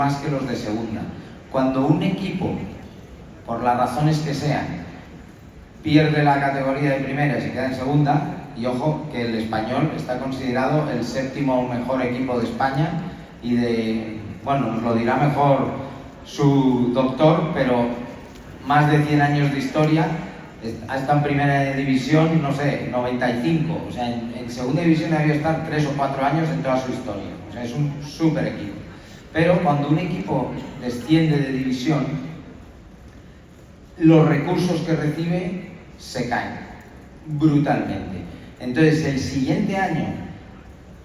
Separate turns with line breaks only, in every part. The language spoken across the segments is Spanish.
más que los de segunda. Cuando un equipo, por las razones que sean, pierde la categoría de primera y se queda en segunda, y ojo que el Español está considerado el séptimo mejor equipo de España y bueno, nos lo dirá mejor su doctor, pero más de 100 años de historia, ha estado en primera división, no sé, 95, o sea, en segunda división ha debido estar 3 o 4 años en toda su historia, o sea, es un súper equipo. Pero cuando un equipo desciende de división, los recursos que recibe se caen brutalmente. Entonces, el siguiente año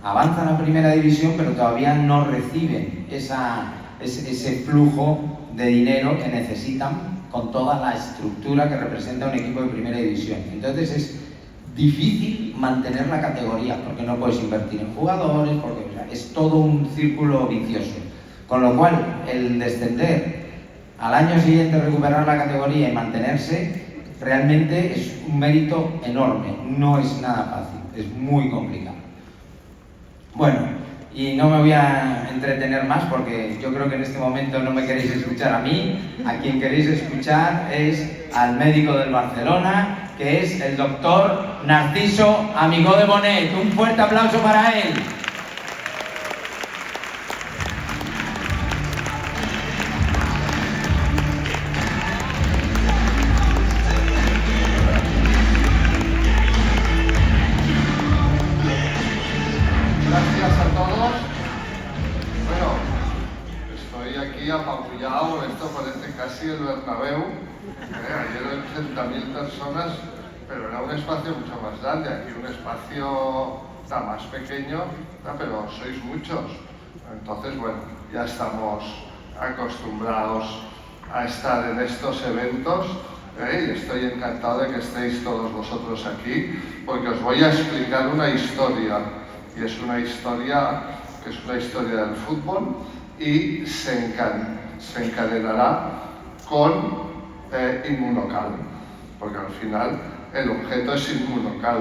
avanzan a primera división, pero todavía no reciben ese flujo de dinero que necesitan con toda la estructura que representa un equipo de primera división. Entonces es difícil mantener la categoría porque no puedes invertir en jugadores, porque es todo un círculo vicioso. Con lo cual, el descender al año siguiente, recuperar la categoría y mantenerse, realmente es un mérito enorme, no es nada fácil, es muy complicado. Bueno, y no me voy a entretener más porque yo creo que en este momento no me queréis escuchar a mí, a quien queréis escuchar es al médico del Barcelona, que es el doctor Narciso Amigó de Bonet. Un fuerte aplauso para él.
Apabullado, esto parece casi el Bernabéu, ayer eran 80.000 personas, pero era un espacio mucho más grande, aquí un espacio más pequeño, pero sois muchos, entonces bueno, ya estamos acostumbrados a estar en estos eventos y estoy encantado de que estéis todos vosotros aquí, porque os voy a explicar una historia, y es una historia que es una historia del fútbol, y se encadenará con Inmunocal, porque al final el objeto es Inmunocal.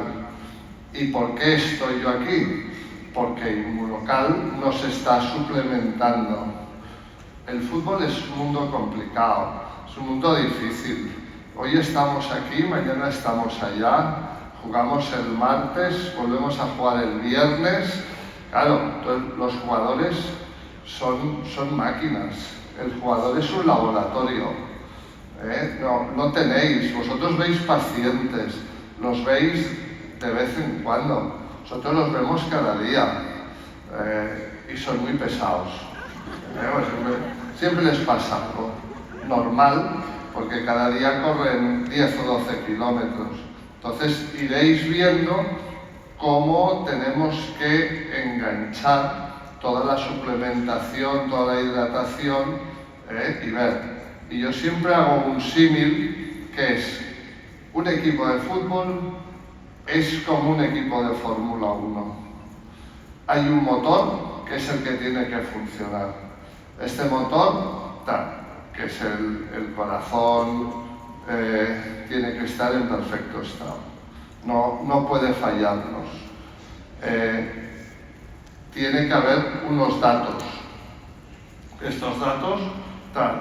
¿Y por qué estoy yo aquí? Porque Inmunocal nos está suplementando. El fútbol es un mundo complicado, es un mundo difícil. Hoy estamos aquí, mañana estamos allá, jugamos el martes, volvemos a jugar el viernes. Claro, los jugadores son máquinas, el jugador es un laboratorio, no tenéis, vosotros veis pacientes, los veis de vez en cuando, nosotros los vemos cada día y son muy pesados, siempre les pasa algo, normal, porque cada día corren 10 o 12 kilómetros, entonces iréis viendo cómo tenemos que enganchar toda la suplementación, toda la hidratación y ver. Y yo siempre hago un símil que es un equipo de fútbol es como un equipo de Fórmula 1. Hay un motor que es el que tiene que funcionar. Este motor, que es el corazón, tiene que estar en perfecto estado. No puede fallarnos. Tiene que haber unos datos. Estos datos,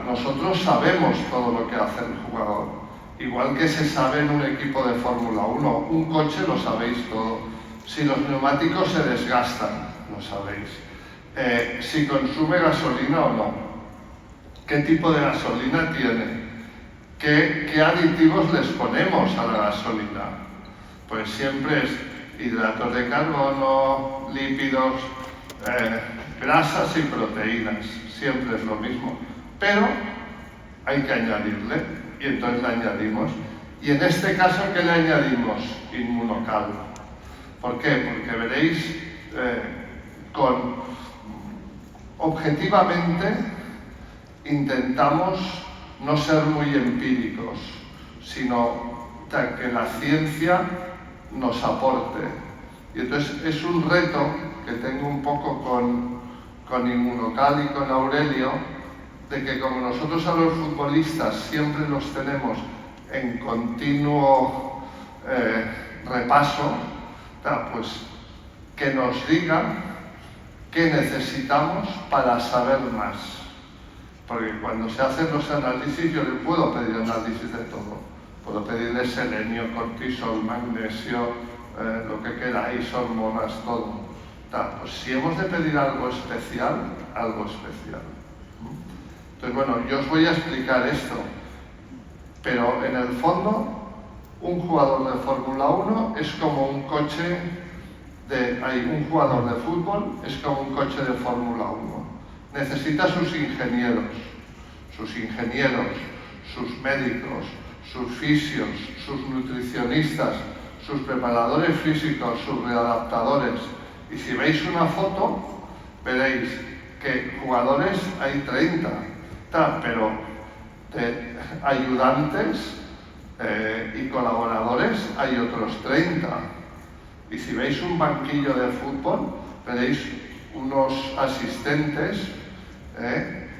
nosotros sabemos todo lo que hace el jugador. Igual que se sabe en un equipo de Fórmula 1. Un coche lo sabéis todo. Si los neumáticos se desgastan, lo sabéis. Si consume gasolina o no. ¿Qué tipo de gasolina tiene? ¿Qué aditivos les ponemos a la gasolina? Pues siempre es hidratos de carbono, lípidos, grasas y proteínas, siempre es lo mismo, pero hay que añadirle y entonces le añadimos. Y en este caso, ¿qué le añadimos? Inmunocal. ¿Por qué? Porque veréis, objetivamente intentamos no ser muy empíricos, sino que la ciencia nos aporte. Y entonces es un reto que tengo un poco con Inmunocal y con Aurelio, de que como nosotros a los futbolistas siempre los tenemos en continuo repaso, pues que nos digan qué necesitamos para saber más. Porque cuando se hacen los análisis, yo le puedo pedir análisis de todo. Puedo pedirle selenio, cortisol, magnesio, lo que queráis, hormonas, todo. Pues si hemos de pedir algo especial, algo especial. Entonces, bueno, yo os voy a explicar esto. Pero en el fondo, un jugador de Fórmula 1 es como un coche un jugador de fútbol es como un coche de Fórmula 1. Necesita sus ingenieros, sus médicos, sus fisios, sus nutricionistas, sus preparadores físicos, sus readaptadores. Y si veis una foto, veréis que jugadores hay 30, pero de ayudantes y colaboradores hay otros 30. Y si veis un banquillo de fútbol, veréis unos asistentes,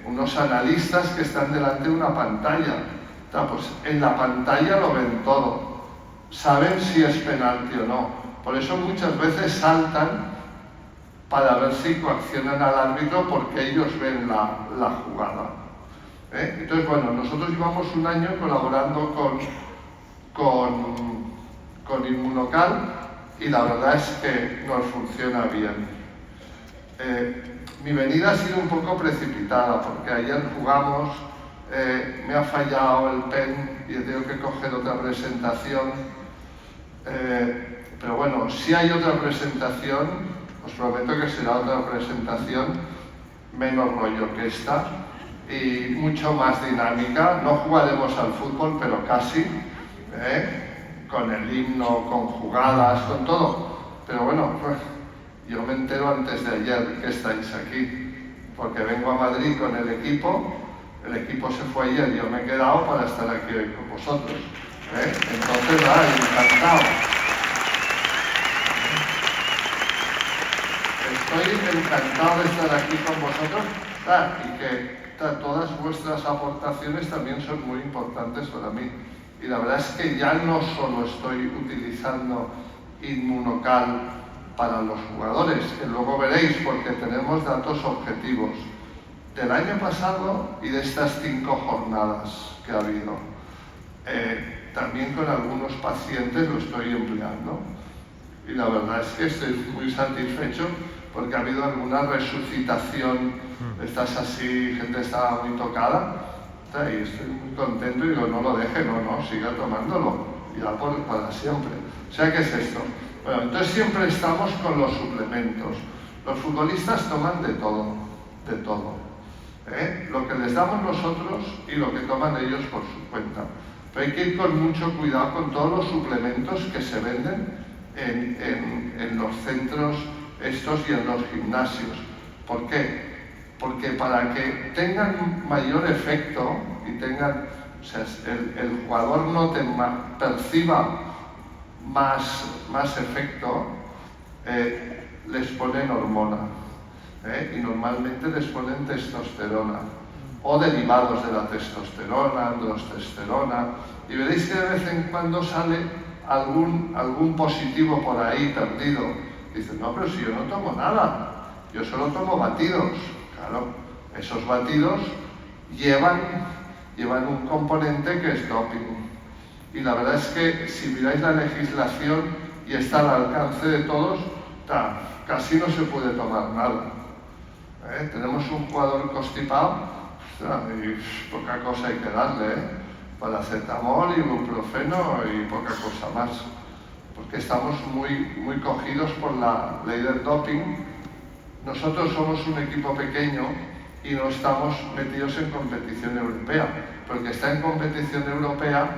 unos analistas que están delante de una pantalla. Pues en la pantalla lo ven todo. Saben si es penalti o no. Por eso muchas veces saltan para ver si coaccionan al árbitro porque ellos ven la jugada. Entonces, bueno, nosotros llevamos un año colaborando con Inmunocal y la verdad es que nos funciona bien. Mi venida ha sido un poco precipitada porque ayer jugamos, me ha fallado el pen y he tenido que coger otra presentación. Pero bueno, si hay otra presentación, os prometo que será otra presentación menos rollo que esta y mucho más dinámica. No jugaremos al fútbol, pero casi, con el himno, con jugadas, con todo. Pero bueno, pues, yo me entero antes de ayer que estáis aquí, porque vengo a Madrid con el equipo se fue ayer y yo me he quedado para estar aquí hoy con vosotros. Entonces, encantado. Estoy encantado de estar aquí con vosotros y que todas vuestras aportaciones también son muy importantes para mí. Y la verdad es que ya no solo estoy utilizando Inmunocal para los jugadores, que luego veréis porque tenemos datos objetivos del año pasado y de estas 5 jornadas que ha habido. También con algunos pacientes lo estoy empleando y la verdad es que estoy muy satisfecho porque ha habido alguna resucitación, estás así, gente estaba muy tocada y estoy muy contento y digo, no lo deje, no, siga tomándolo, ya para siempre. O sea, ¿qué es esto? Bueno, entonces siempre estamos con los suplementos. Los futbolistas toman de todo. Lo que les damos nosotros y lo que toman ellos por su cuenta. Pero hay que ir con mucho cuidado con todos los suplementos que se venden en los centros estos y en los gimnasios. ¿Por qué? Porque para que tengan mayor efecto y tengan, o sea, el jugador no perciba más efecto, les ponen hormona. Y normalmente les ponen testosterona o derivados de la testosterona, androstenona, y veréis que de vez en cuando sale algún positivo por ahí perdido. Dicen, no, pero si yo no tomo nada, yo solo tomo batidos. Claro, esos batidos llevan un componente que es doping. Y la verdad es que si miráis la legislación y está al alcance de todos, casi no se puede tomar nada. Tenemos un jugador constipado y poca cosa hay que darle, paracetamol, ibuprofeno y poca cosa más, porque estamos muy cogidos por la ley del doping. Nosotros somos un equipo pequeño y no estamos metidos en competición europea, porque está en competición europea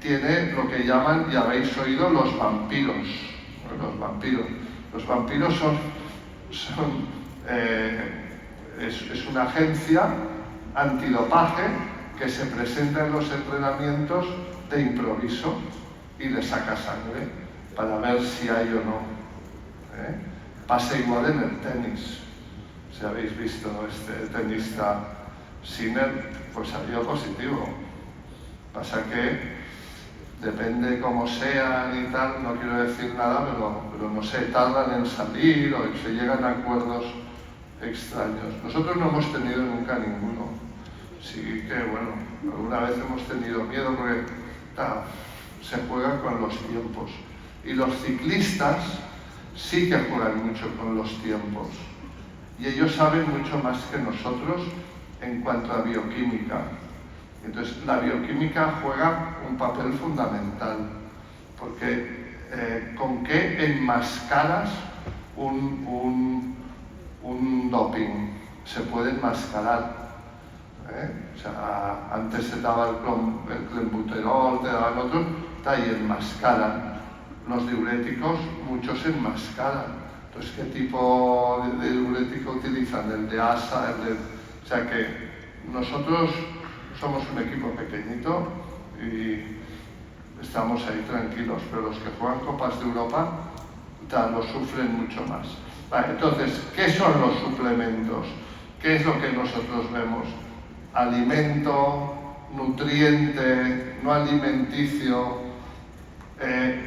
tiene lo que llaman, y habéis oído, los vampiros. Los vampiros es una agencia antidopaje que se presenta en los entrenamientos de improviso y le saca sangre para ver si hay o no. Pasa igual en el tenis. Si habéis visto este tenista Sinner, pues salió positivo. Pasa que depende cómo sean y tal, no quiero decir nada, pero no sé, tardan en salir o se llegan a acuerdos extraños. Nosotros no hemos tenido nunca ninguno. Sí que, bueno, alguna vez hemos tenido miedo porque se juega con los tiempos. Y los ciclistas sí que juegan mucho con los tiempos. Y ellos saben mucho más que nosotros en cuanto a bioquímica. Entonces, la bioquímica juega un papel fundamental, porque ¿con qué enmascaras un doping? Se puede enmascarar. O sea, antes se daba el clenbuterol, te daban otros, y enmascaran. Los diuréticos, muchos enmascaran. Entonces, ¿qué tipo de diurético utilizan? El de ASA, o sea que nosotros somos un equipo pequeñito y estamos ahí tranquilos, pero los que juegan Copas de Europa lo sufren mucho más. Vale, entonces, ¿qué son los suplementos? ¿Qué es lo que nosotros vemos? Alimento, nutriente, no alimenticio,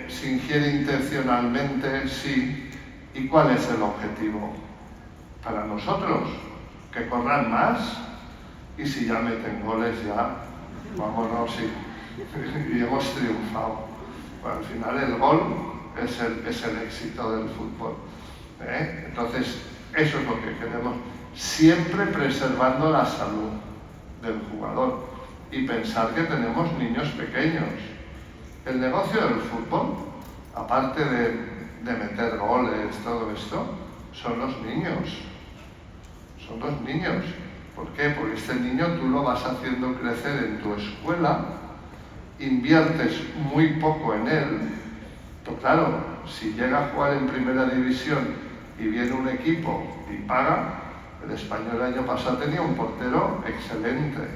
se ingiere intencionalmente, sí. ¿Y cuál es el objetivo? Para nosotros, que corran más, y si ya meten goles, ya, vámonos, y hemos triunfado. Bueno, al final el gol es el éxito del fútbol. Entonces, eso es lo que queremos, siempre preservando la salud del jugador y pensar que tenemos niños pequeños. El negocio del fútbol, aparte de meter goles, todo esto, son los niños. Son los niños. ¿Por qué? Porque este niño tú lo vas haciendo crecer en tu escuela, inviertes muy poco en él. Pero claro, si llega a jugar en primera división y viene un equipo y paga, el Español el año pasado tenía un portero excelente,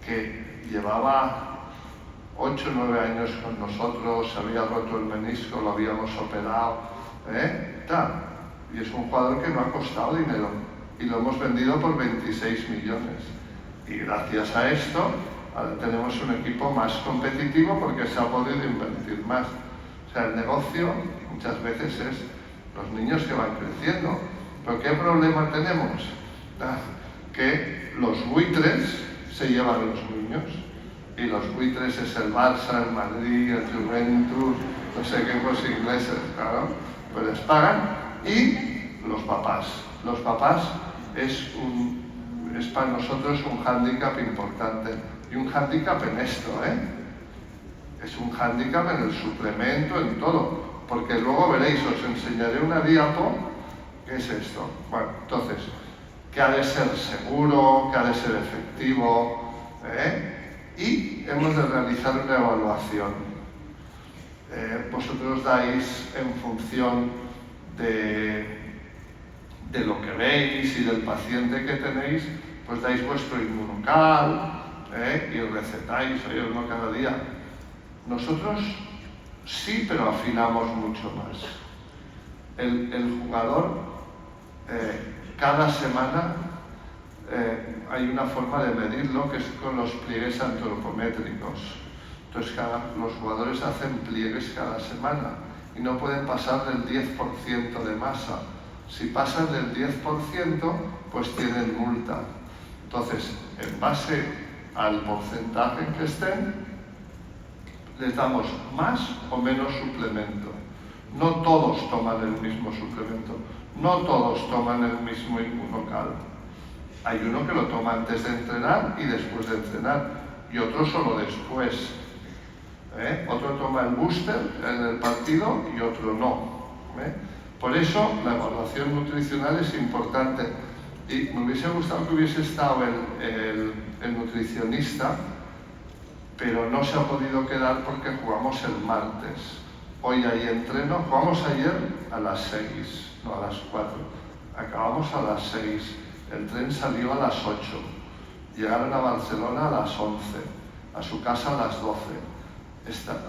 que llevaba 8 o 9 años con nosotros, se había roto el menisco, lo habíamos operado, y es un jugador que no ha costado dinero y lo hemos vendido por 26 millones. Y gracias a esto ahora tenemos un equipo más competitivo porque se ha podido invertir más. O sea, el negocio muchas veces es los niños que van creciendo. ¿Pero qué problema tenemos? Que los buitres se llevan los niños. Y los buitres es el Barça, el Madrid, el Juventus, no sé qué equipos ingleses, claro, pues les pagan. Y los papás. Los papás es para nosotros un hándicap importante. Y un hándicap en esto, Es un hándicap en el suplemento, en todo. Porque luego veréis, os enseñaré una diapo. ¿Qué es esto? Bueno, entonces, ¿qué ha de ser seguro? ¿Qué ha de ser efectivo? Y hemos de realizar una evaluación. Vosotros dais en función de lo que veis y del paciente que tenéis, pues dais vuestro inmunocal y recetáis, uno cada día. Nosotros sí, pero afinamos mucho más. El jugador, cada semana, hay una forma de medirlo que es con los pliegues antropométricos. Entonces, los jugadores hacen pliegues cada semana y no pueden pasar del 10% de masa. Si pasan del 10%, pues tienen multa. Entonces, en base al porcentaje en que estén, les damos más o menos suplemento. No todos toman el mismo suplemento, no todos toman el mismo inmunocal. Hay uno que lo toma antes de entrenar y después de entrenar, y otro solo después. Otro toma el booster en el partido y otro no. Por eso la evaluación nutricional es importante. Y me hubiese gustado que hubiese estado el nutricionista, pero no se ha podido quedar porque jugamos el martes. Hoy hay entreno, jugamos ayer a las 6, no a las 4. Acabamos a las 6. El tren salió a las 8. Llegaron a Barcelona a las 11. A su casa a las 12.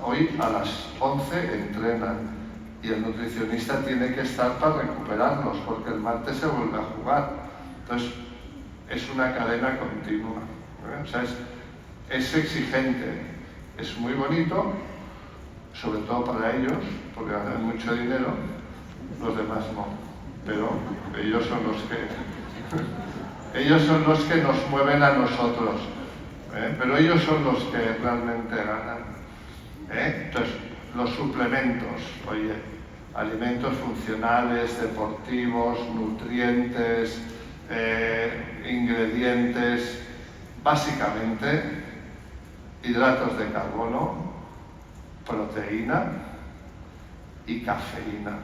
Hoy a las 11 entrenan. Y el nutricionista tiene que estar para recuperarlos, porque el martes se vuelve a jugar. Entonces, es una cadena continua. O sea, es exigente, es muy bonito, sobre todo para ellos, porque ganan mucho dinero, los demás no. pero ellos son los que nos mueven a nosotros, pero ellos son los que realmente ganan. Entonces, los suplementos, oye, alimentos funcionales, deportivos, nutrientes, ingredientes, básicamente hidratos de carbono, proteína y cafeína.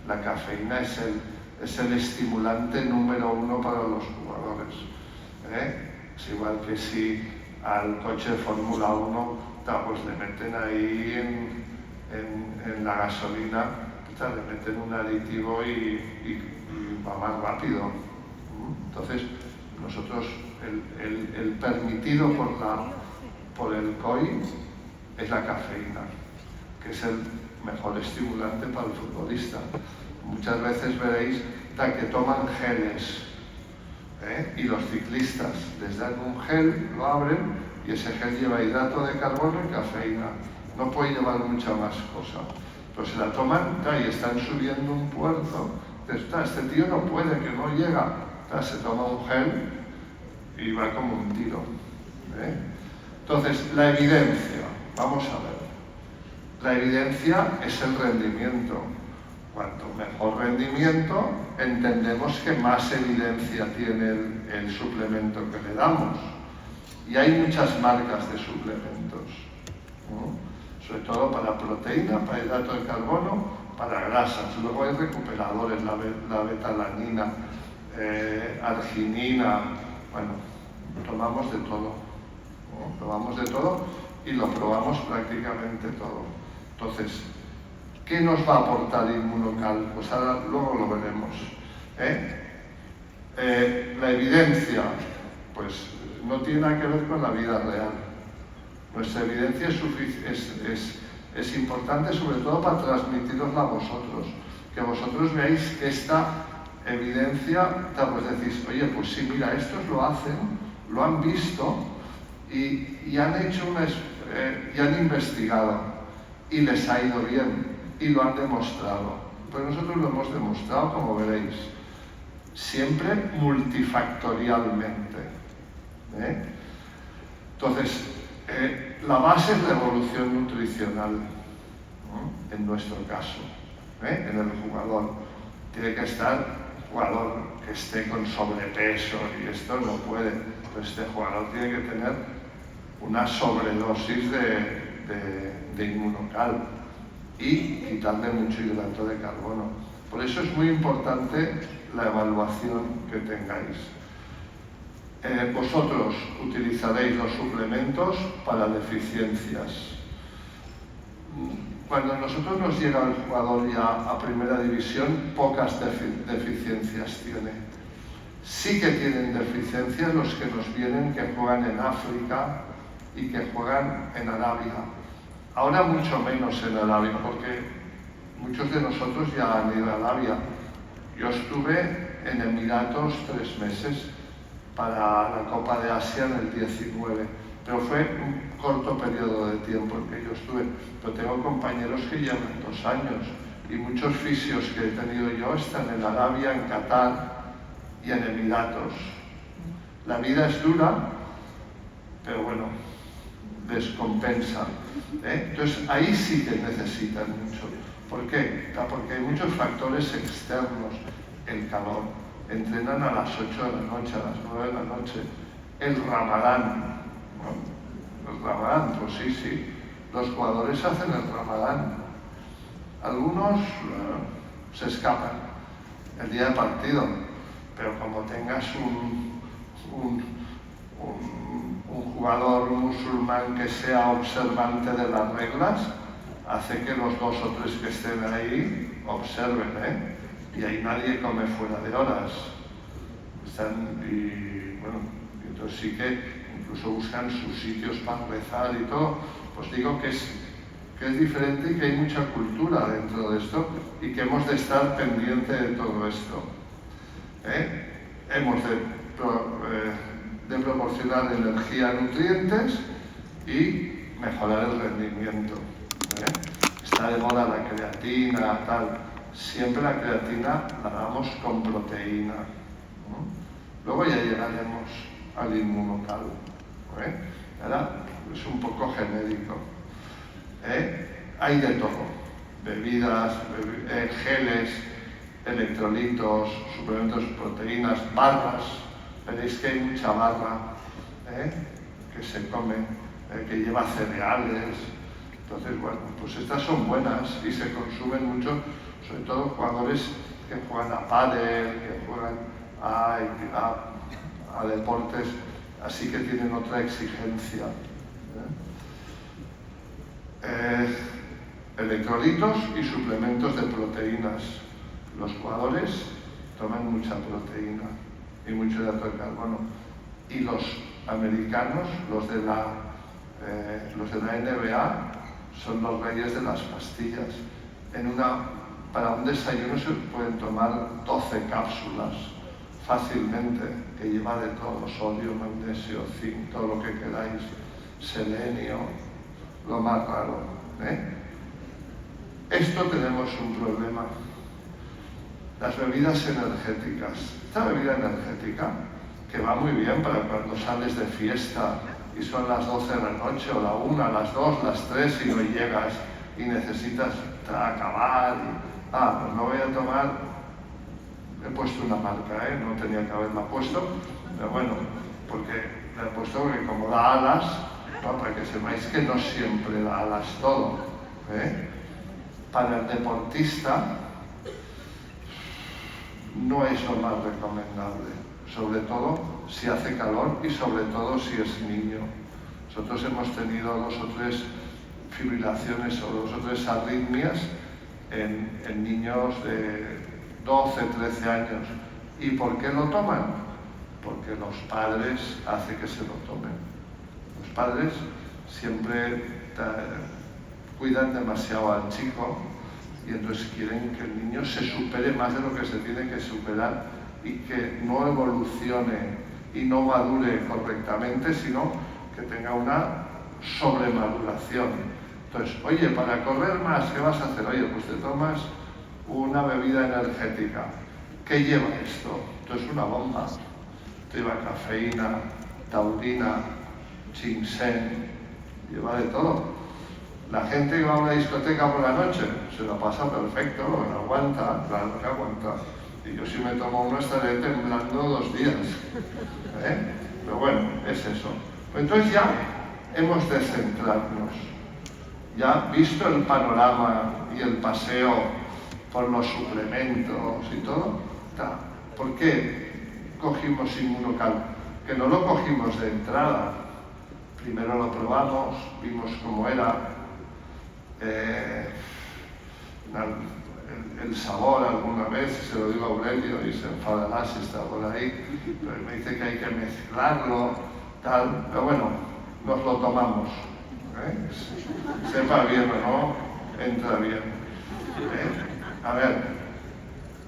La cafeína es el estimulante número 1 para los jugadores. Es igual que si al coche de Fórmula 1 pues le meten ahí en la gasolina, le meten un aditivo y va más rápido. Entonces, nosotros, el permitido por el COI es la cafeína, que es el mejor estimulante para el futbolista. Muchas veces veréis que toman geles, y los ciclistas les dan un gel, lo abren y ese gel lleva hidrato de carbono y cafeína. No puede llevar mucha más cosa. Pero se la toman y están subiendo un puerto. Este tío no puede, que no llega. Se toma un gel y va como un tiro. Entonces, la evidencia. Vamos a ver. La evidencia es el rendimiento. Cuanto mejor rendimiento, entendemos que más evidencia tiene el suplemento que le damos. Y hay muchas marcas de suplementos, ¿no? Sobre todo para proteína, para hidrato de carbono, para grasas. Luego hay recuperadores, la betalanina, arginina. Bueno, tomamos de todo, ¿no? Tomamos de todo y lo probamos prácticamente todo. Entonces, ¿qué nos va a aportar Inmunocal? Pues ahora luego lo veremos. La evidencia, pues no tiene nada que ver con la vida real. Nuestra evidencia es importante sobre todo para transmitirosla a vosotros, que vosotros veáis que esta evidencia, pues decís, oye, pues sí, mira, estos lo hacen, lo han visto y han hecho y han investigado y les ha ido bien y lo han demostrado. Pues nosotros lo hemos demostrado, como veréis, siempre multifactorialmente. Entonces, la base es la evolución nutricional, ¿no? En nuestro caso, en el jugador. Tiene que estar un jugador que esté con sobrepeso y esto no puede. Pero este jugador tiene que tener una sobredosis de Inmunocal y quitarle mucho hidrato de carbono. Por eso es muy importante la evaluación que tengáis. Vosotros utilizaréis los suplementos para deficiencias. Cuando a nosotros nos llega el jugador ya a primera división, pocas deficiencias tiene. Sí que tienen deficiencias los que nos vienen que juegan en África y que juegan en Arabia. Ahora mucho menos en Arabia, porque muchos de nosotros ya han ido a Arabia. Yo estuve en Emiratos 3 meses para la Copa de Asia en el 19, pero fue un corto periodo de tiempo en que yo estuve. Pero tengo compañeros que llevan 2 años y muchos fisios que he tenido yo están en Arabia, en Qatar y en Emiratos. La vida es dura, pero bueno, descompensa. Entonces ahí sí que necesitan mucho. ¿Por qué? Porque hay muchos factores externos. El calor. Entrenan a las 8 de la noche, a las 9 de la noche. El Ramadán. ¿No? El Ramadán, pues sí. Los jugadores hacen el Ramadán. Algunos se escapan el día de partido, pero como tengas un jugador musulmán que sea observante de las reglas, hace que los 2 o 3 que estén ahí observen, y ahí nadie come fuera de horas. Entonces sí que incluso buscan sus sitios para rezar y todo. Pues digo que es diferente y que hay mucha cultura dentro de esto y que hemos de estar pendiente de todo esto. Hemos de proporcionar energía, nutrientes y mejorar el rendimiento. Está de moda la creatina, tal. siempre la creatina la damos con proteína, ¿no? Luego ya llegaremos al inmunocal, ahora es un poco genérico. Hay de todo, bebidas, geles, electrolitos, suplementos, proteínas, barras. Veréis que hay mucha barra que se come, que lleva cereales. Entonces, bueno, pues estas son buenas y se consumen mucho, sobre todo jugadores que juegan a pádel, que juegan a deportes así que tienen otra exigencia. Electrolitos y suplementos de proteínas. Los jugadores toman mucha proteína y mucho hidrato de carbono. Y los americanos, los de la NBA, son los reyes de las pastillas. Para un desayuno se pueden tomar 12 cápsulas fácilmente, que lleva de todo: sodio, magnesio, zinc, todo lo que queráis, selenio, lo más raro. Esto tenemos un problema. Las bebidas energéticas. Esta bebida energética, que va muy bien para cuando sales de fiesta y son las 12 de la noche, o la 1, las 2, las 3 y no llegas y necesitas acabar. Pues no voy a tomar, he puesto una marca, no tenía que haberla puesto, pero bueno, porque la he puesto porque como da alas, para que sepáis que no siempre da alas todo. Para el deportista no es lo más recomendable, sobre todo si hace calor y sobre todo si es niño. Nosotros hemos tenido 2 o 3 fibrilaciones o 2 o 3 arritmias en niños de 12, 13 años. ¿Y por qué lo toman? Porque los padres hacen que se lo tomen. Los padres siempre cuidan demasiado al chico y entonces quieren que el niño se supere más de lo que se tiene que superar y que no evolucione y no madure correctamente, sino que tenga una sobremaduración. Entonces, oye, para correr más, ¿qué vas a hacer? Oye, pues te tomas una bebida energética. ¿Qué lleva esto? Esto es una bomba. Lleva cafeína, taurina, ginseng, lleva de todo. La gente que va a una discoteca por la noche se lo pasa perfecto, lo aguanta, claro que aguanta. Y yo si me tomo uno estaré temblando 2 días. Pero bueno, es eso. Entonces ya hemos de centrarnos. Ya visto el panorama y el paseo por los suplementos y todo, ¿por qué cogimos Inmunocal? Que no lo cogimos de entrada. Primero lo probamos, vimos cómo era, el sabor alguna vez, se lo digo a Aurelio y se enfadará si está por ahí, pero me dice que hay que mezclarlo, tal, pero bueno, nos lo tomamos. Sepa bien o no, entra bien. A ver,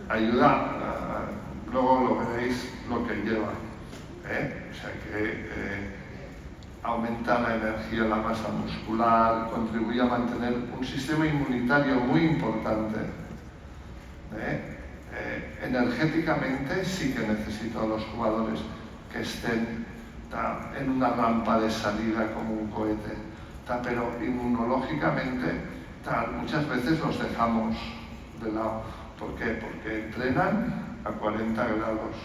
ayuda, luego lo veréis lo que lleva. O sea que aumenta la energía, la masa muscular, contribuye a mantener un sistema inmunitario muy importante. Energéticamente sí que necesito a los jugadores que estén en una rampa de salida como un cohete, pero inmunológicamente muchas veces los dejamos de lado. ¿Por qué? Porque entrenan a 40 grados,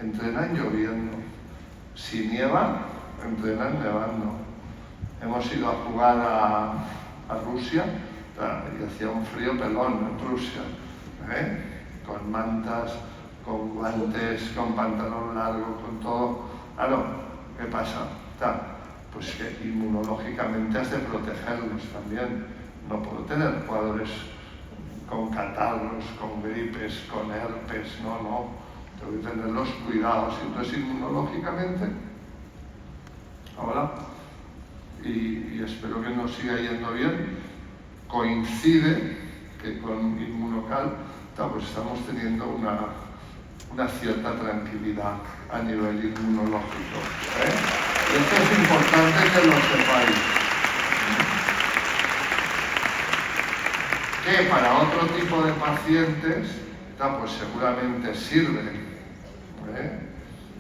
entrenan lloviendo, si nieva, entrenan nevando. Hemos ido a jugar a Rusia y hacía un frío pelón en Rusia, con mantas, con guantes, con pantalón largo, con todo. Claro, ¿qué pasa? Pues que inmunológicamente has de protegerlos también. No puedo tener jugadores con catarros, con gripes, con herpes, no. Tengo que tenerlos cuidados. Entonces inmunológicamente, ahora, y espero que nos siga yendo bien, coincide que con Inmunocal pues estamos teniendo una cierta tranquilidad a nivel inmunológico. Esto es importante que lo sepáis. que para otro tipo de pacientes, pues seguramente sirve.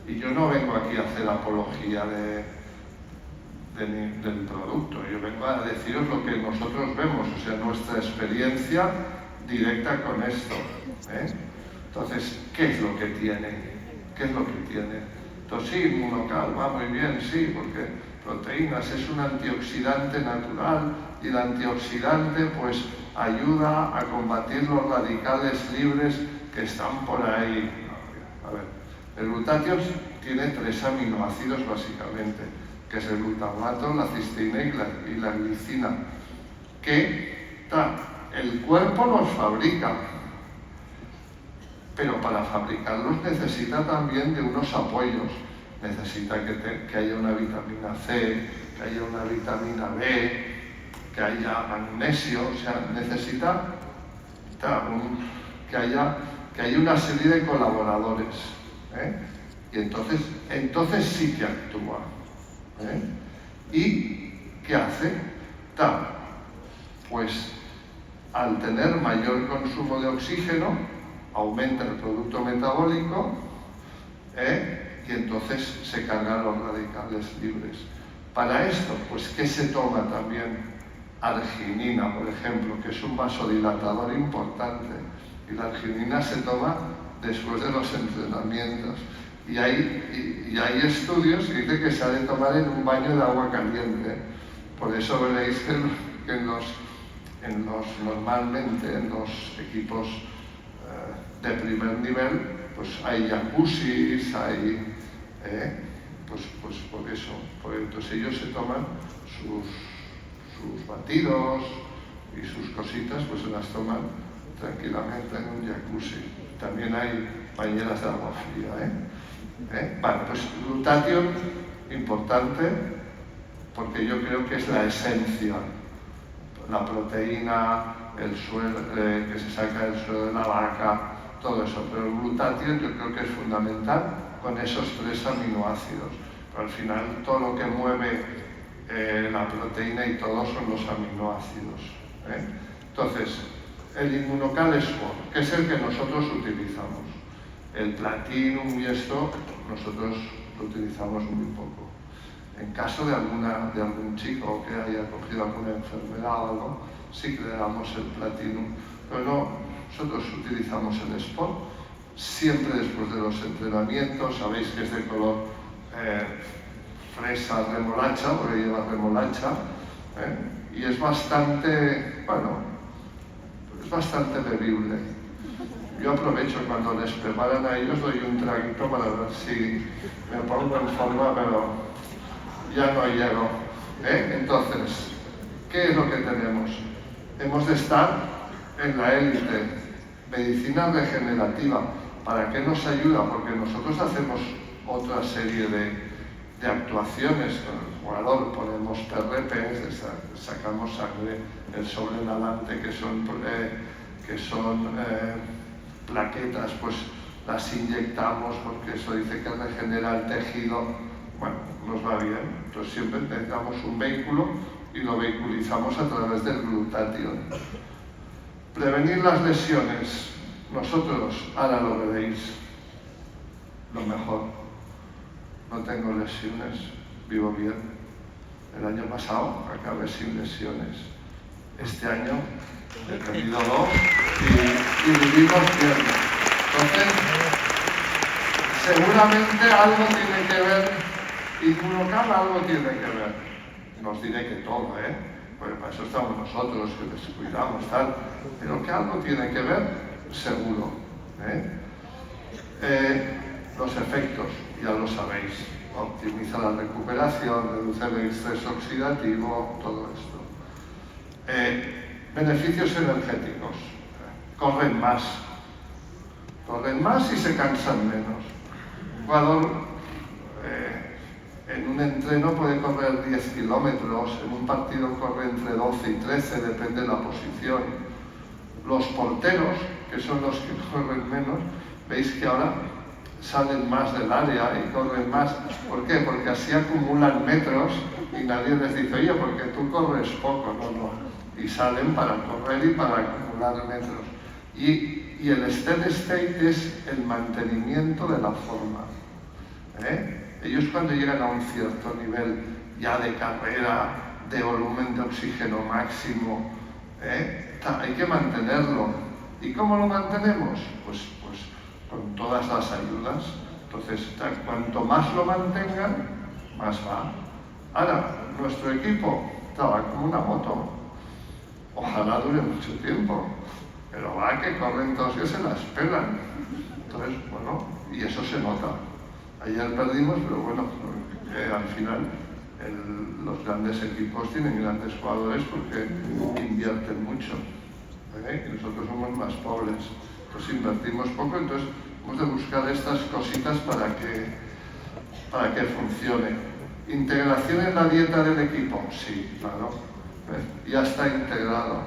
Y yo no vengo aquí a hacer apología del producto, yo vengo a deciros lo que nosotros vemos, o sea, nuestra experiencia directa con esto. Entonces, ¿qué es lo que tiene? ¿Qué es lo que tiene? Entonces, sí, Inmunocal va muy bien, sí, porque proteínas es un antioxidante natural y el antioxidante pues ayuda a combatir los radicales libres que están por ahí. A ver, el glutatión tiene 3 aminoácidos básicamente, que es el glutamato, la cisteína y la glicina, que el cuerpo los fabrica, pero para fabricarlos necesita también de unos apoyos. Necesita que haya una vitamina C, que haya una vitamina B, que haya magnesio, o sea, necesita que haya una serie de colaboradores. Y entonces sí que actúa. ¿Y qué hace? Pues al tener mayor consumo de oxígeno, aumenta el producto metabólico, y entonces se cargan los radicales libres. Para esto, pues, ¿qué se toma también? Arginina, por ejemplo, que es un vasodilatador importante. Y la arginina se toma después de los entrenamientos. Y hay estudios que dicen que se ha de tomar en un baño de agua caliente. Por eso veréis que normalmente en los equipos de primer nivel, pues hay jacuzzis, hay... pues por eso. Entonces ellos se toman sus batidos y sus cositas, pues se las toman tranquilamente en un jacuzzi. También hay bañeras de agua fría. Vale, pues glutatión, importante, porque yo creo que es la esencia. La proteína, el suelo que se saca del suelo de la vaca, todo eso. Pero el glutatión yo creo que es fundamental con esos 3 aminoácidos. Pero al final todo lo que mueve la proteína y todo son los aminoácidos. Entonces, el Inmunocal Sport, que es el que nosotros utilizamos. El Platinum y esto, nosotros lo utilizamos muy poco. En caso de algún chico que haya cogido alguna enfermedad o algo, sí que le damos el Platinum. Pero no, nosotros utilizamos el Sport siempre después de los entrenamientos. Sabéis que es de color fresa remolacha, porque lleva remolacha, y es bastante, bueno, es bastante bebible. Yo aprovecho cuando les preparan a ellos, doy un traguito para ver si me pongo en forma, pero ya no llego. Entonces, ¿qué es lo que tenemos? Hemos de estar en la élite. Medicina regenerativa. ¿Para qué nos ayuda? Porque nosotros hacemos otra serie de actuaciones con el jugador. Ponemos PRPs, sacamos sangre, el sobrenadante, que son plaquetas, pues las inyectamos porque eso dice que regenera el tejido. Bueno, nos va bien. Entonces siempre necesitamos un vehículo y lo vehiculizamos a través del glutatión. Prevenir las lesiones. Nosotros, ahora lo veréis, lo mejor. No tengo lesiones, vivo bien. El año pasado acabé sin lesiones. Este año he tenido 2 y vivimos bien. Entonces, seguramente algo tiene que ver, Inmunocal algo tiene que ver. No os diré que todo, porque para eso estamos nosotros, que descuidamos, tal, pero que algo tiene que ver, seguro. Los efectos, ya lo sabéis, optimiza la recuperación, reduce el estrés oxidativo, todo esto. Beneficios energéticos, corren más y se cansan menos. Un jugador en un entreno puede correr 10 kilómetros, en un partido corre entre 12 y 13, depende de la posición. Los porteros, que son los que corren menos, veis que ahora salen más del área y corren más. ¿Por qué? Porque así acumulan metros y nadie les dice, oye, porque tú corres poco, no. y salen para correr y para acumular metros. Y el steady state es el mantenimiento de la forma. Ellos cuando llegan a un cierto nivel ya de carrera, de volumen de oxígeno máximo, hay que mantenerlo. ¿Y cómo lo mantenemos? Pues con todas las ayudas. Entonces, cuanto más lo mantengan, más va. Ahora, nuestro equipo va como una moto. Ojalá dure mucho tiempo, pero va que corren todos que se las pelan. Entonces, bueno, y eso se nota. Ayer perdimos, pero bueno, al final los grandes equipos tienen grandes jugadores porque invierten mucho. Y nosotros somos más pobres, pues invertimos poco, entonces hemos de buscar estas cositas para que funcione. ¿Integración en la dieta del equipo? Sí, claro, ya está integrado.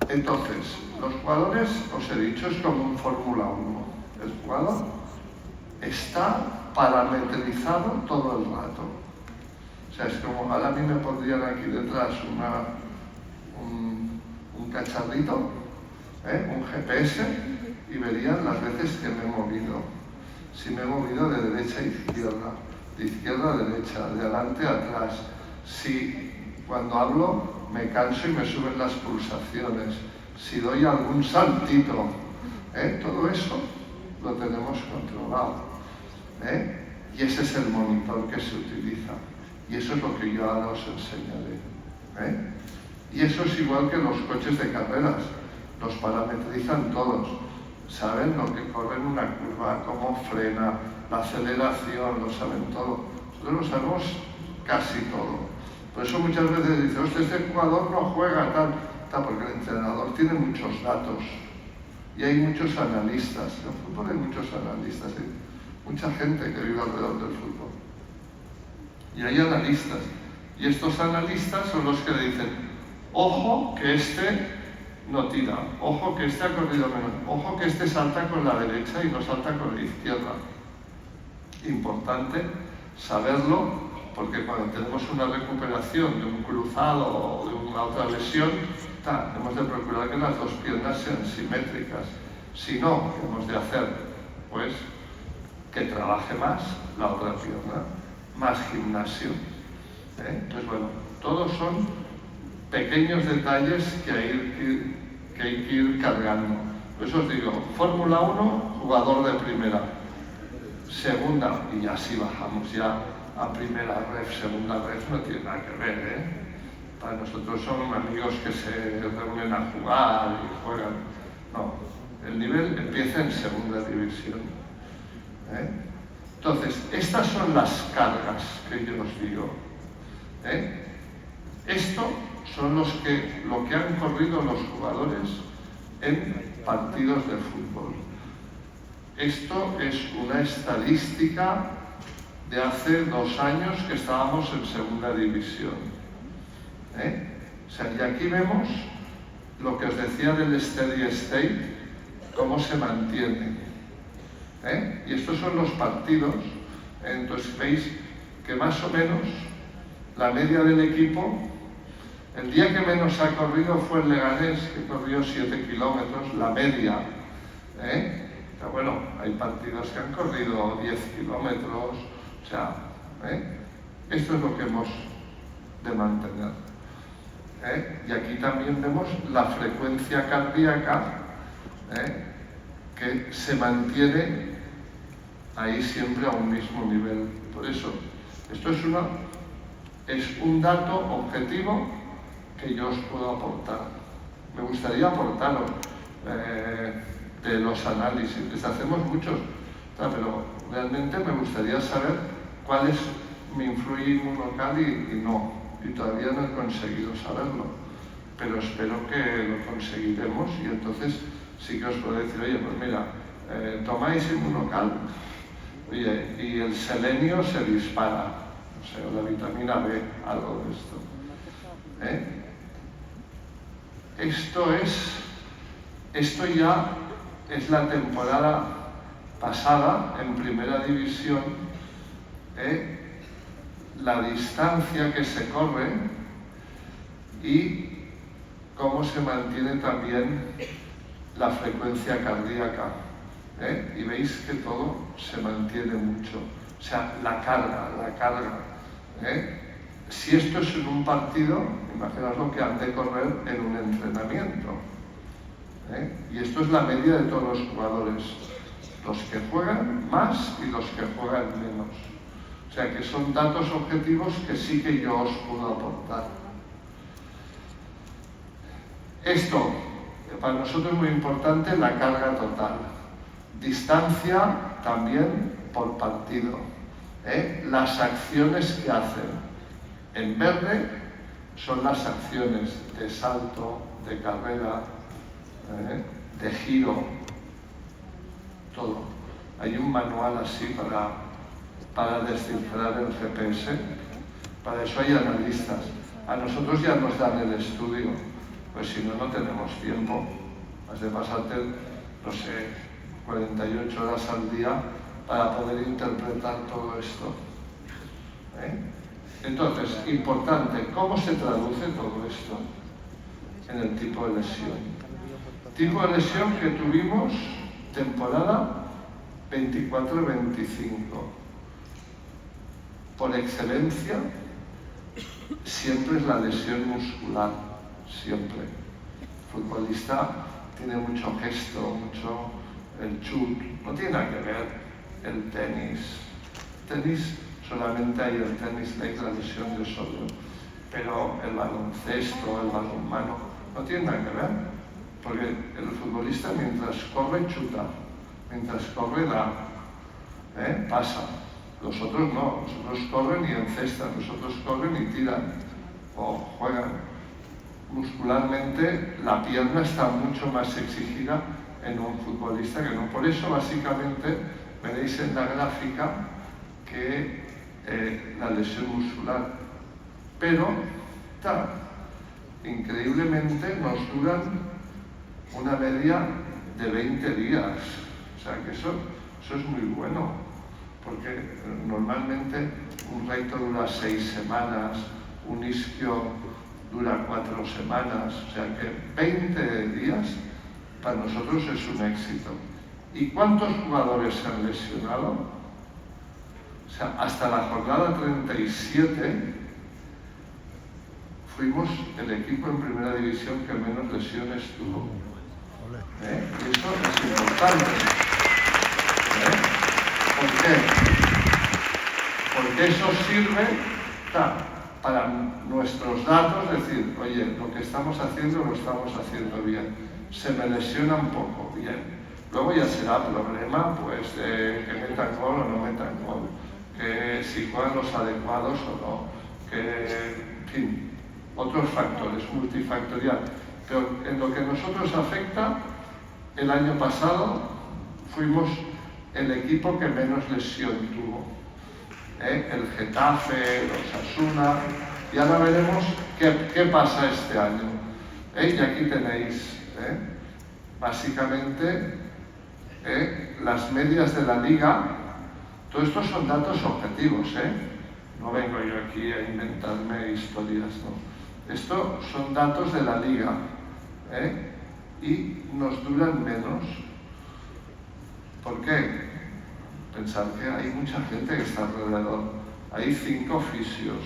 Entonces, los jugadores, os he dicho, es como un Fórmula 1. El jugador está parametrizado todo el rato. O sea, es como, ahora a mí me pondrían aquí detrás un cacharrito, un GPS, y verían las veces que me he movido. Si me he movido de derecha a izquierda, de izquierda a derecha, de adelante a atrás. Si cuando hablo me canso y me suben las pulsaciones. Si doy algún saltito, todo eso lo tenemos controlado. Y ese es el monitor que se utiliza. Y eso es lo que yo ahora os enseñaré. Y eso es igual que los coches de carreras. Los parametrizan todos. Saben lo que corre en una curva, cómo frena, la aceleración, lo saben todo. Nosotros lo sabemos casi todo. Por eso muchas veces dice, hostia, este jugador no juega tal, porque el entrenador tiene muchos datos. Y hay muchos analistas. En el fútbol hay muchos analistas, hay mucha gente que vive alrededor del fútbol. Y hay analistas. Y estos analistas son los que dicen, ojo que este no tira, ojo que este ha corrido menos, ojo que este salta con la derecha y no salta con la izquierda. Importante saberlo, porque cuando tenemos una recuperación de un cruzado o de una otra lesión, hemos de procurar que las dos piernas sean simétricas. Si no, ¿qué hemos de hacer? Pues que trabaje más la otra pierna, más gimnasio. Entonces, bueno, todos son pequeños detalles que hay que ir cargando. Por eso os digo, Fórmula 1, jugador de primera. Segunda, y así bajamos ya a primera ref, segunda ref no tiene nada que ver, Para nosotros son amigos que se reúnen a jugar y juegan. No, el nivel empieza en segunda división. Entonces, estas son las cargas que yo os digo. Esto son lo que han corrido los jugadores en partidos de fútbol. Esto es una estadística de hace 2 años que estábamos en segunda división. O sea, y aquí vemos lo que os decía del steady state, cómo se mantiene. Y estos son los partidos. Entonces veis que más o menos la media del equipo, el día que menos ha corrido fue el Leganés, que corrió 7 kilómetros, la media. Pero bueno, hay partidos que han corrido 10 kilómetros, o sea, esto es lo que hemos de mantener. Y aquí también vemos la frecuencia cardíaca, que se mantiene ahí siempre a un mismo nivel. Por eso, esto es un dato objetivo que yo os puedo aportar. Me gustaría aportaros de los análisis, les hacemos muchos, pero realmente me gustaría saber cuál es mi influye inmunocal y no, y todavía no he conseguido saberlo, pero espero que lo conseguiremos y entonces sí que os puedo decir, oye, pues mira, tomáis inmunocal, oye, y el selenio se dispara, o sea, la vitamina B, algo de esto. Esto ya es la temporada pasada en primera división, la distancia que se corre y cómo se mantiene también la frecuencia cardíaca. Y veis que todo se mantiene mucho. O sea, la carga. Si esto es en un partido, imaginaos lo que han de correr en un entrenamiento. Y esto es la media de todos los jugadores. Los que juegan más y los que juegan menos. O sea que son datos objetivos que sí que yo os puedo aportar. Esto, para nosotros es muy importante, la carga total. Distancia también por partido. Las acciones que hacen. En verde son las acciones de salto, de carrera, de giro, todo. Hay un manual así para descifrar el GPS. Para eso hay analistas. A nosotros ya nos dan el estudio, pues si no, no tenemos tiempo. Has de pasarte, no sé, 48 horas al día para poder interpretar todo esto. Entonces, importante, ¿cómo se traduce todo esto en el tipo de lesión? Tipo de lesión que tuvimos temporada 24-25. Por excelencia, siempre es la lesión muscular, siempre. El futbolista tiene mucho gesto, mucho el chut, no tiene nada que ver el tenis. Tenis solamente hay el tenis, la lesión de sodio, pero el baloncesto, el balonmano, no tiene nada que ver, porque el futbolista mientras corre chuta, mientras corre da, pasa. Los otros no, los otros corren y encestan, los otros corren y tiran o juegan. Muscularmente la pierna está mucho más exigida en un futbolista que no. Por eso básicamente veréis en la gráfica que la lesión muscular, pero increíblemente nos duran una media de 20 días, o sea que eso es muy bueno, porque normalmente un reito dura 6 semanas, un isquio dura 4 semanas, o sea que 20 días para nosotros es un éxito. ¿Y cuántos jugadores se han lesionado? O sea, hasta la jornada 37 fuimos el equipo en primera división que menos lesiones tuvo. Y eso es importante. ¿Por qué? Porque eso sirve para nuestros datos, decir, oye, lo que estamos haciendo lo estamos haciendo bien. Se me lesiona un poco, bien. Luego ya será problema, pues, de que metan gol o no metan gol, que si juegan los adecuados o no, que, en fin, otros factores, multifactorial. Pero en lo que a nosotros afecta, el año pasado fuimos el equipo que menos lesión tuvo. El Getafe, el Osasuna, y ahora veremos qué pasa este año. Y aquí tenéis, básicamente, las medias de la liga. Todo esto son datos objetivos, no vengo yo aquí a inventarme historias, no. Esto son datos de la liga, y nos duran menos. ¿Por qué? Pensar que hay mucha gente que está alrededor. Hay 5 fisios,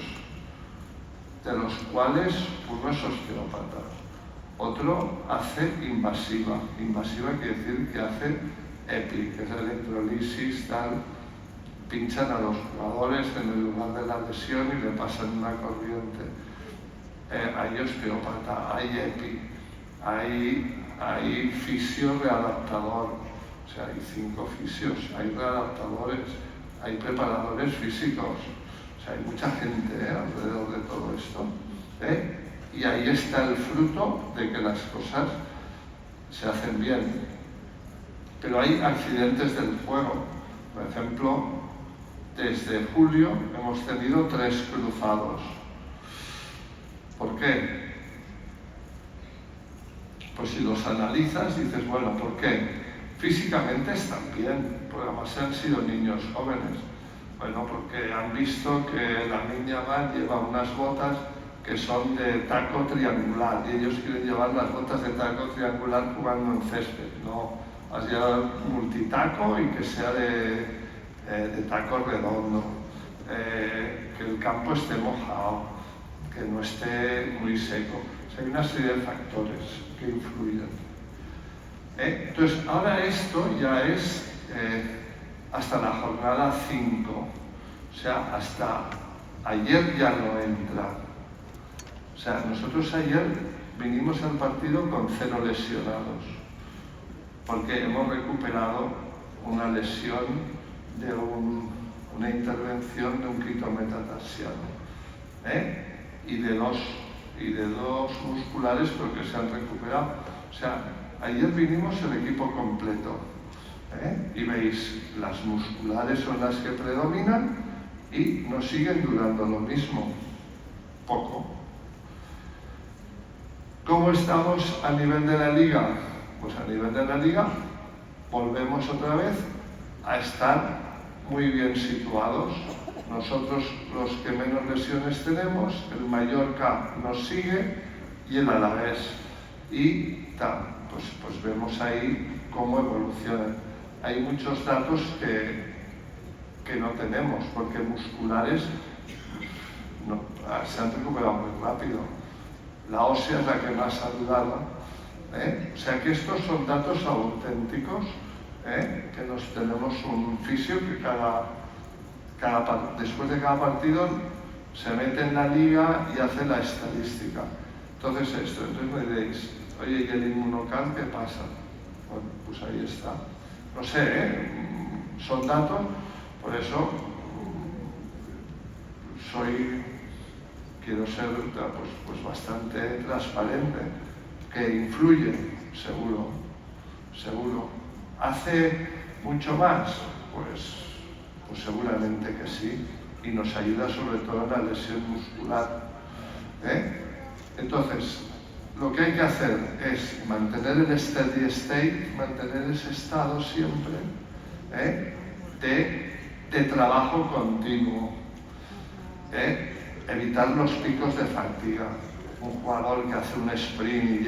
de los cuales uno es osteópata, otro hace invasiva. Invasiva quiere decir que hace EPI, que es electrolisis, tal. Pinchan a los jugadores en el lugar de la lesión y le pasan una corriente. Hay osteópata, hay EPI, hay fisio readaptador. O sea, hay 5 fisios, hay readaptadores, hay preparadores físicos. O sea, hay mucha gente alrededor de todo esto. Y ahí está el fruto de que las cosas se hacen bien. Pero hay accidentes del juego. Por ejemplo, desde julio hemos tenido 3 cruzados. ¿Por qué? Pues si los analizas dices, bueno, ¿por qué? Físicamente están bien, porque además han sido niños jóvenes. Bueno, porque han visto que la niña lleva unas botas que son de taco triangular y ellos quieren llevar las botas de taco triangular jugando en césped. No, has llevado multitaco y que sea de taco redondo, que el campo esté mojado, que no esté muy seco. O sea, hay una serie de factores que influyen. Entonces, ahora esto ya es hasta la jornada 5, o sea, hasta ayer ya no entra. O sea, nosotros ayer vinimos al partido con 0 lesionados, porque hemos recuperado una lesión de una intervención de un quitometatarsal, y de dos musculares, pero que se han recuperado. O sea, ayer vinimos el equipo completo, y veis, las musculares son las que predominan y nos siguen durando lo mismo, poco. ¿Cómo estamos a nivel de la liga? Pues a nivel de la liga volvemos otra vez a estar muy bien situados. Nosotros los que menos lesiones tenemos, el Mallorca nos sigue y el Alavés. Y pues vemos ahí cómo evolucionan. Hay muchos datos que no tenemos, porque musculares se han recuperado muy rápido. La ósea es la que más ha dudado. O sea que estos son datos auténticos, que nos tenemos un fisio que después de cada partido se mete en la liga y hace la estadística. Entonces me diréis, oye, ¿y el inmunocal qué pasa? Bueno, pues ahí está. No sé, son datos, por eso quiero ser pues bastante transparente, que influye, seguro. ¿Hace mucho más? Pues seguramente que sí, y nos ayuda sobre todo en la lesión muscular. Entonces, lo que hay que hacer es mantener el steady state, mantener ese estado siempre de trabajo continuo, evitar los picos de fatiga. Un jugador que hace un sprint y